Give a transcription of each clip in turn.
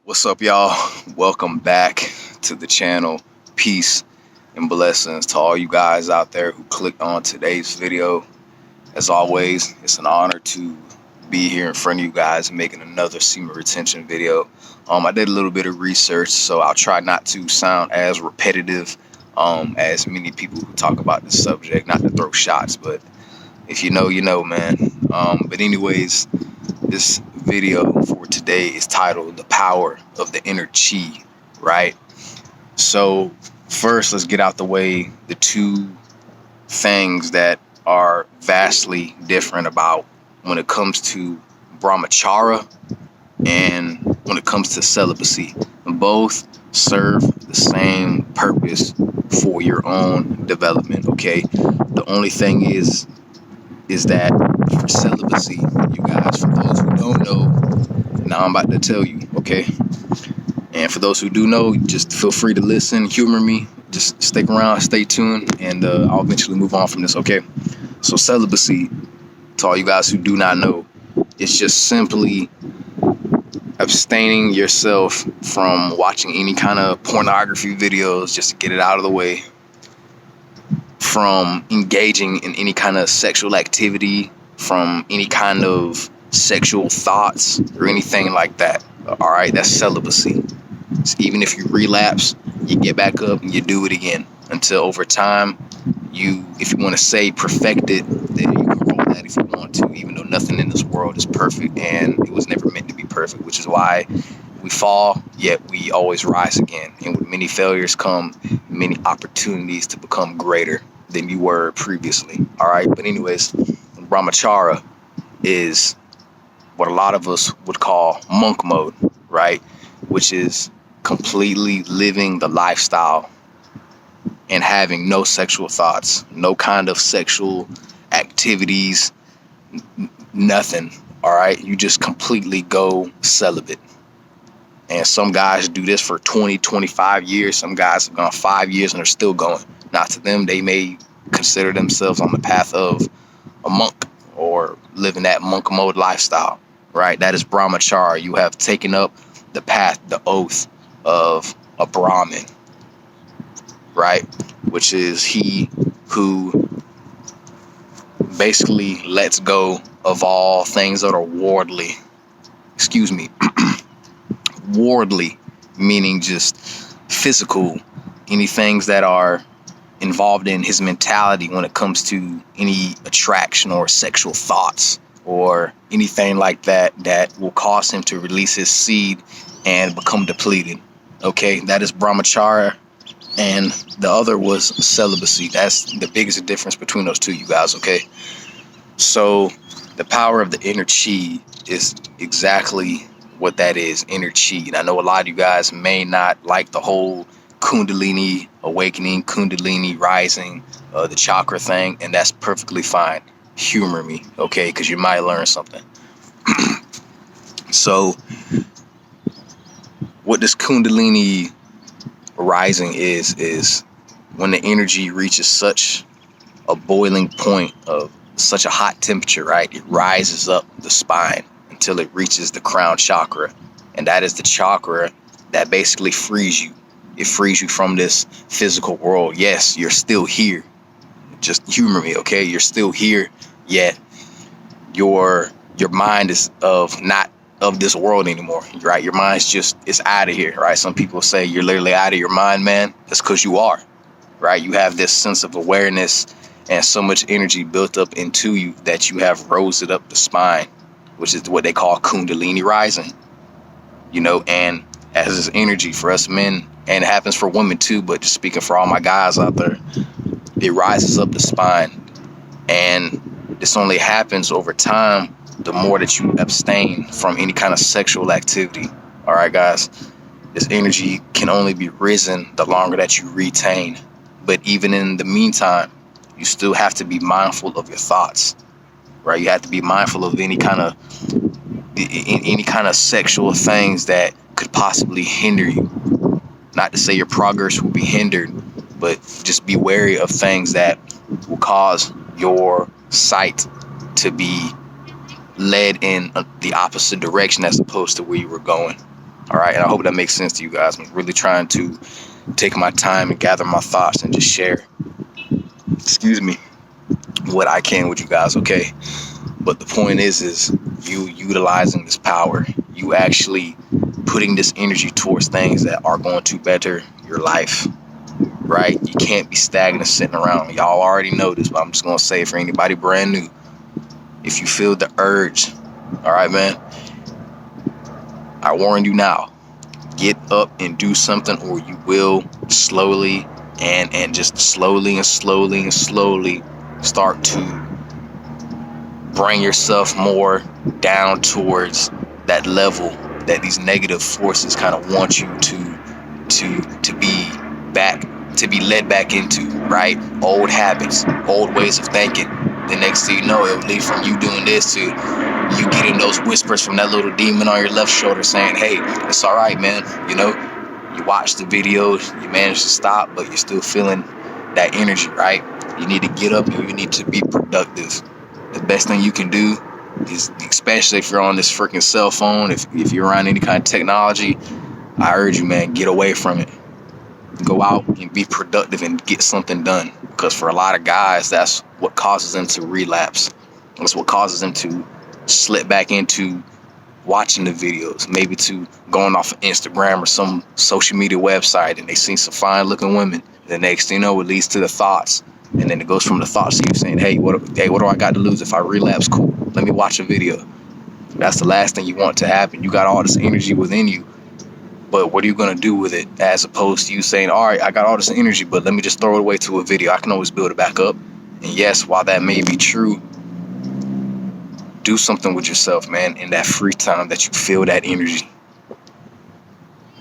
What's up, y'all? Welcome back to the channel. Peace and blessings to all you guys out there who clicked on today's video. As always, it's an honor to be here in front of you guys making another semen retention video. I did a little bit of research, so I'll try not to sound as repetitive as many people who talk about this subject, not to throw shots, but if you know, you know, man. But anyways, this video for today is titled The Power of the InnerChi, right? So first, let's get out the way the two things that are vastly different about when it comes to brahmacharya and when it comes to celibacy. Both serve the same purpose for your own development, okay? The only thing is that for celibacy, you guys, for those who don't know, now I'm about to tell you, okay? And for those who do know, just feel free to listen, humor me, just stick around, stay tuned, and I'll eventually move on from this, okay? So celibacy, to all you guys who do not know, it's just simply abstaining yourself from watching any kind of pornography videos, just to get it out of the way, from engaging in any kind of sexual activity, from any kind of sexual thoughts or anything like that. All right, that's celibacy. So even if you relapse, you get back up and you do it again until over time if you want to say perfect it, then you can roll that if you want to, even though nothing in this world is perfect and it was never meant to be perfect, which is why we fall, yet we always rise again. And with many failures come many opportunities to become greater than you were previously. All right, but anyways, brahmacharya is what a lot of us would call monk mode, right? Which is completely living the lifestyle and having no sexual thoughts, no kind of sexual activities, nothing. All right, you just completely go celibate. And some guys do this for 20, 25 years. Some guys have gone 5 years and are still going. Now, to them, they may consider themselves on the path of a monk or living that monk mode lifestyle, right? That is brahmacharya. You have taken up the path, the oath of a Brahmin, right? Which is he who basically lets go of all things that are worldly. Worldly, meaning just physical, any things that are involved in his mentality when it comes to any attraction or sexual thoughts or anything like that that will cause him to release his seed and become depleted. Okay, that is brahmacharya, and the other was celibacy. That's the biggest difference between those two, you guys, okay? So the power of the InnerChi is exactly what that is, InnerChi. And I know a lot of you guys may not like the whole Kundalini awakening, Kundalini rising, the chakra thing, and that's perfectly fine. Humor me, okay? Because you might learn something. So what this Kundalini rising is when the energy reaches such a boiling point of such a hot temperature, right? It rises up the spine until it reaches the crown chakra. And that is the chakra that basically frees you. It frees you from this physical world. Yes, you're still here. Just humor me, okay? You're still here, yet your mind is not of this world anymore, right? Your mind's just, it's out of here, right? Some people say you're literally out of your mind, man. That's because you are, right? You have this sense of awareness and so much energy built up into you that you have rose it up the spine, which is what they call Kundalini rising, and as this energy for us men, and it happens for women too, but just speaking for all my guys out there, it rises up the spine. And this only happens over time the more that you abstain from any kind of sexual activity. All right, guys, this energy can only be risen the longer that you retain. But even in the meantime, you still have to be mindful of your thoughts, right? You have to be mindful of any kind of sexual things that could possibly hinder you. Not to say your progress will be hindered, but just be wary of things that will cause your sight to be led in the opposite direction as opposed to where you were going. All right, and I hope that makes sense to you guys. I'm really trying to take my time and gather my thoughts and just share, what I can with you guys, okay? But the point is you utilizing this power, you actually putting this energy towards things that are going to better your life, right? You can't be stagnant sitting around. Y'all already know this, but I'm just gonna say, for anybody brand new, if you feel the urge, all right, man, I warn you now, get up and do something, or you will slowly and just slowly start to bring yourself more down towards that level that these negative forces kind of want you to be led back into, right? Old habits, old ways of thinking. The next thing you know, it will lead from you doing this to you getting those whispers from that little demon on your left shoulder saying, hey, it's all right, man. You watch the video, you manage to stop, but you're still feeling that energy, right? You need to get up and you need to be productive. The best thing you can do is, especially if you're on this freaking cell phone, if you're around any kind of technology, I urge you, man, get away from it. Go out and be productive and get something done. Because for a lot of guys, that's what causes them to relapse. That's what causes them to slip back into watching the videos, maybe to going off of Instagram or some social media website, and they see some fine looking women. The next thing you know, it leads to the thoughts. And then it goes from the thoughts to you saying, hey, what do I got to lose if I relapse? Cool. Let me watch a video. That's the last thing you want to happen. You got all this energy within you, but what are you going to do with it? As opposed to you saying, all right, I got all this energy, but let me just throw it away to a video. I can always build it back up. And yes, while that may be true, do something with yourself, man, in that free time that you feel that energy.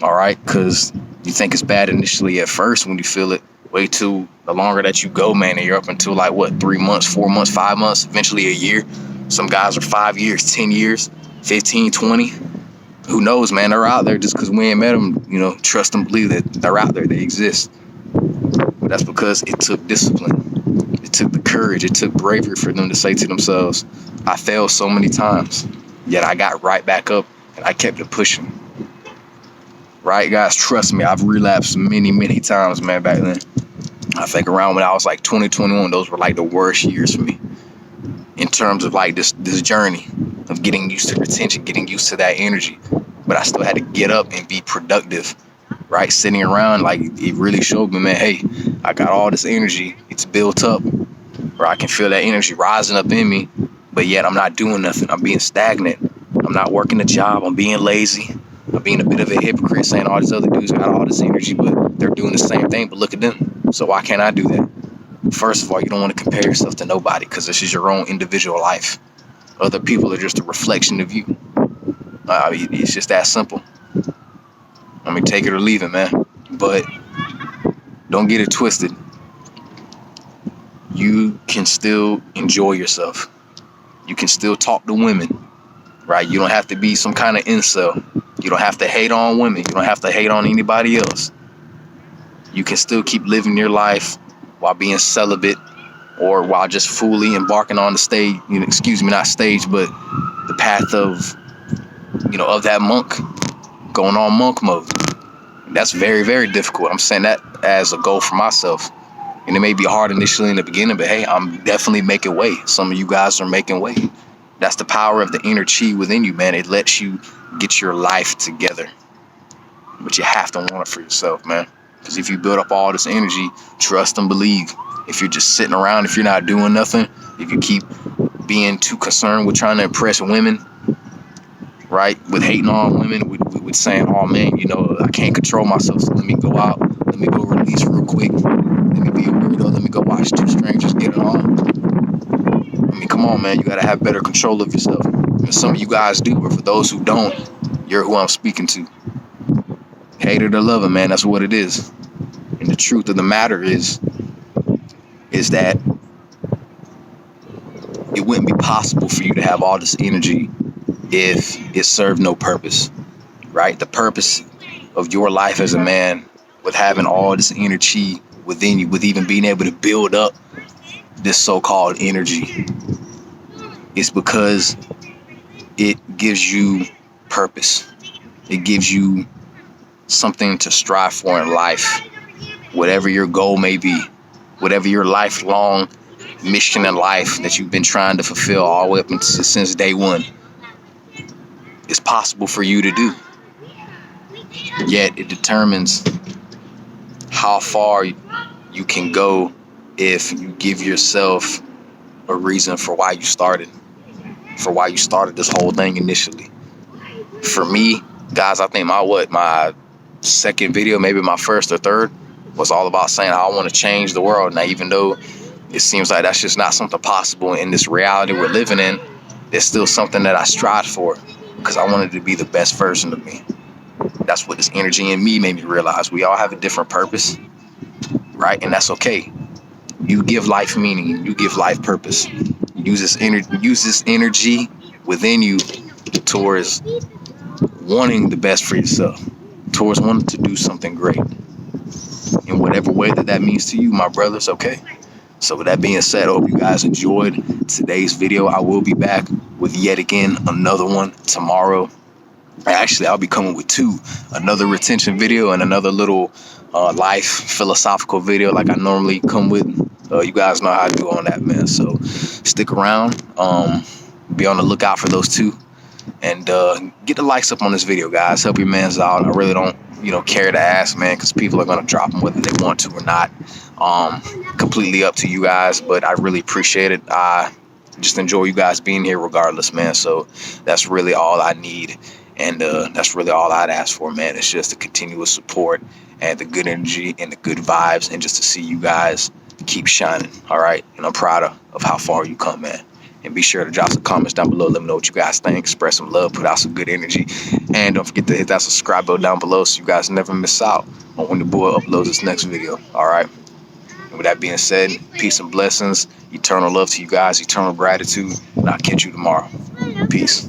All right? Because you think it's bad initially at first when you feel it. Wait till the longer that you go, man, and you're up until 3 months, 4 months, 5 months, eventually a year. Some guys are 5 years, 10 years, 15, 20. Who knows, man? They're out there. Just because we ain't met them, trust and believe that they're out there. They exist. But that's because it took discipline. It took the courage. It took bravery for them to say to themselves, I failed so many times, yet I got right back up and I kept it pushing. Right, guys? Trust me, I've relapsed many, many times, man, back then. I think around when I was 20, 21, those were the worst years for me in terms of this journey of getting used to retention, getting used to that energy. But I still had to get up and be productive, right? Sitting around, it really showed me, man, hey, I got all this energy. It's built up, where I can feel that energy rising up in me, but yet I'm not doing nothing. I'm being stagnant. I'm not working a job. I'm being lazy. I'm being a bit of a hypocrite, saying all these other dudes got all this energy, but they're doing the same thing, but look at them. So why can't I do that? First of all, you don't want to compare yourself to nobody, because this is your own individual life. Other people are just a reflection of you. It's just that simple. Take it or leave it, man. But don't get it twisted. You can still enjoy yourself. You can still talk to women, right? You don't have to be some kind of incel. You don't have to hate on women. You don't have to hate on anybody else. You can still keep living your life while being celibate, or while just fully embarking on the stage, not stage, but the path of that monk, going on monk mode. That's very, very difficult. I'm saying that as a goal for myself. And it may be hard initially in the beginning, but hey, I'm definitely making way. Some of you guys are making way. That's the power of the inner chi within you, man. It lets you get your life together. But you have to want it for yourself, man. Because if you build up all this energy, trust and believe. If you're just sitting around, if you're not doing nothing, if you keep being too concerned with trying to impress women, right, with hating on women, with saying, oh man, I can't control myself, so let me go out, let me go release real quick, let me be a weirdo, let me go watch two strangers get it on. Come on, man, you gotta have better control of yourself. And some of you guys do, but for those who don't, you're who I'm speaking to. Hate it or love it, man, that's what it is. And the truth of the matter is that it wouldn't be possible for you to have all this energy if it served no purpose, right? The purpose of your life as a man, with having all this inner chi within you, with even being able to build up this so-called energy, is because it gives you purpose. It gives you something to strive for in life, whatever your goal may be, whatever your lifelong mission in life that you've been trying to fulfill all the way up since day one. It's possible for you to do. Yet it determines how far you can go if you give yourself a reason for why you started this whole thing initially. For me, guys, I think my second video, maybe my first or third, was all about saying how I want to change the world. Now, even though it seems like that's just not something possible in this reality we're living in, it's still something that I strive for, because I wanted to be the best version of me. That's what this energy in me made me realize. We all have a different purpose, right? And that's okay. You give life meaning. You give life purpose. Use this energy within you towards wanting the best for yourself, towards wanting to do something great in whatever way that means to you, my brothers. Okay. So with that being said, I hope you guys enjoyed today's video. I will be back with yet again another one tomorrow. Actually, I'll be coming with two, another retention video and another little life philosophical video like I normally come with. You guys know how I do on that, man. So stick around. Be on the lookout for those two. And get the likes up on this video, guys. Help your mans out. I really don't, care to ask, man, because people are going to drop them whether they want to or not. Completely up to you guys, but I really appreciate it. I just enjoy you guys being here regardless, man. So that's really all I need. And that's really all I'd ask for, man. It's just the continuous support and the good energy and the good vibes, and just to see you guys keep shining, all right? And I'm proud of how far you come, man. And be sure to drop some comments down below. Let me know what you guys think. Express some love. Put out some good energy. And don't forget to hit that subscribe button down below so you guys never miss out on when the boy uploads his next video. All right? And with that being said, peace and blessings. Eternal love to you guys. Eternal gratitude. And I'll catch you tomorrow. Peace.